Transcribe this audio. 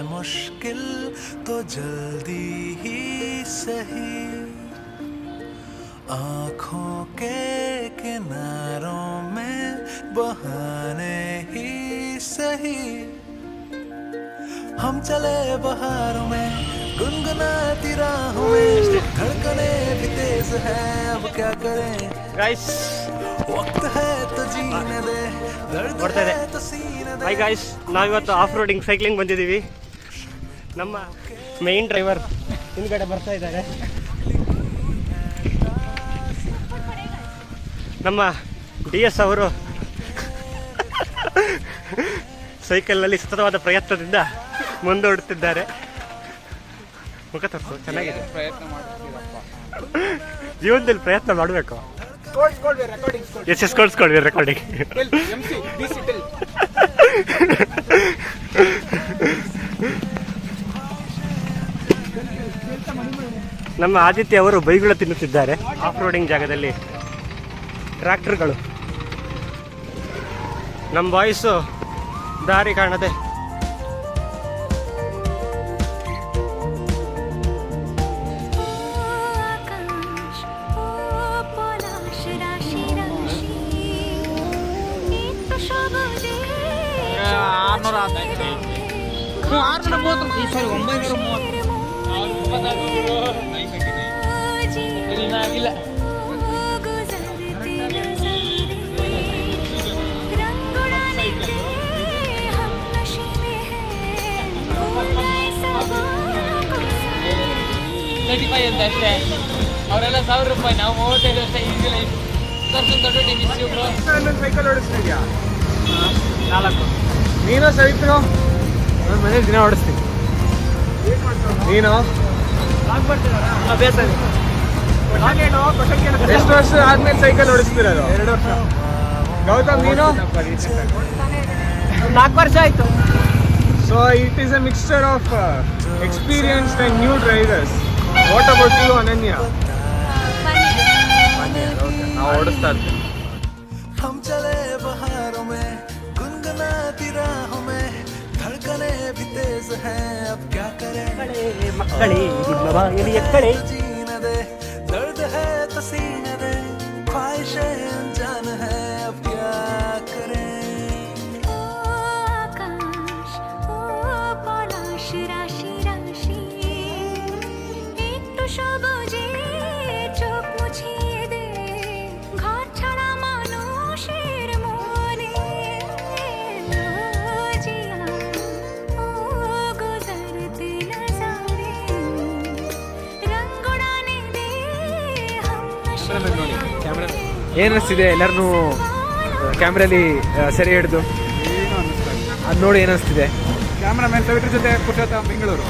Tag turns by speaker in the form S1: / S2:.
S1: मुश्किल तो जल्दी ही सही आँखों के किनारों में बहाने ही सही हम चले बहारों में गुनगुनाती राहों में धड़कने भी तेज है अब क्या करें
S2: ಗೈಸ್
S1: वक्त है तो जीने दे दर्द है तो सीने दे
S2: ಹಾಯ್ ಗೈಸ್, ನಾವಿವತ್ತು ಆಫ್ ರೋಡಿಂಗ್ ಸೈಕ್ಲಿಂಗ್ ಬಂದಿದ್ದೀವಿ. ನಮ್ಮ ಮೇನ್ ಡ್ರೈವರ್ ಹಿಂದ್ಗಡೆ ಬರ್ತಾ ಇದ್ದಾರೆ. ನಮ್ಮ DS ಅವರು ಸೈಕಲ್ನಲ್ಲಿ ಸತತವಾದ ಪ್ರಯತ್ನದಿಂದ ಮುಂದೂಡುತ್ತಿದ್ದಾರೆ. ಮುಖ ತೋರಿಸು, ಚೆನ್ನಾಗಿದೆ. ಜೀವನದಲ್ಲಿ ಪ್ರಯತ್ನ ಮಾಡಬೇಕು. ಕೊಡ್ಸ್ಕೊಳ್ವಿ ರೆಕಾರ್ಡಿಂಗ್. ನಮ್ಮ ಆದಿತ್ಯ ಅವರು ಬೈಗುಳ ತಿನ್ನುತ್ತಿದ್ದಾರೆ ಆಫ್ ರೋಡಿಂಗ್ ಜಾಗದಲ್ಲಿ. ಟ್ರ್ಯಾಕ್ಟರ್ಗಳು, ನಮ್ಮ ಬಾಯ್ಸು ದಾರಿ ಕಾಣದೆ
S3: ಅಷ್ಟೇ. ಅವರೆಲ್ಲ ₹1000, ನಾವು 35 ಅಷ್ಟೇ. ಈಗಿಲ್ಲ
S4: ಸೈಕಲ್ ಓಡಿಸ್ತಿದ್ಯಾ? 4. ನೀನು ಸವಿತ್ರು? ನನ್ನ ಮನೇಲಿ ದಿನ ಓಡಿಸ್ತೀನಿ. ನೀನು ಎಷ್ಟು ವರ್ಷ ಆದ್ಮೇಲೆ ಸೈಕಲ್ ಓಡಿಸ್ತಿರೋದು? 2 ವರ್ಷ. ಗೌತಮ್ ನೀನು?
S2: 4 ವರ್ಷ ಆಯ್ತು.
S4: So it is a mixture of experienced and new drivers. What about you Ananya? ನಾವು ಓಡಿಸ್ತಾ ಇರ್ತೀವಿ.
S1: हम चले बहारों में गुनगुनाती राहों में धड़कने भी तेज है अब क्या करें
S2: ಮಕ್ಕಳೇ ನಿಮ್ಮ ಬಾಗಿಲಿಯ ಕಡೆ
S1: जीने दे दर्द है तो सीने दे ख्वाहिशें अनजान है अब क्या करें
S4: ಏನಿಸ್ತಿದೆ ಎಲ್ಲರನ್ನೂ ಕ್ಯಾಮ್ರಲ್ಲಿ ಸೆರೆ ಹಿಡಿದು? ಅದು ನೋಡಿ ಏನಿಸ್ತಿದೆ?
S5: ಕ್ಯಾಮ್ರಾಮನ್ ಸವಿತ್ರ ಜೊತೆ ಪುರುಷೋತ್ತಮ ಬೆಂಗಳೂರು.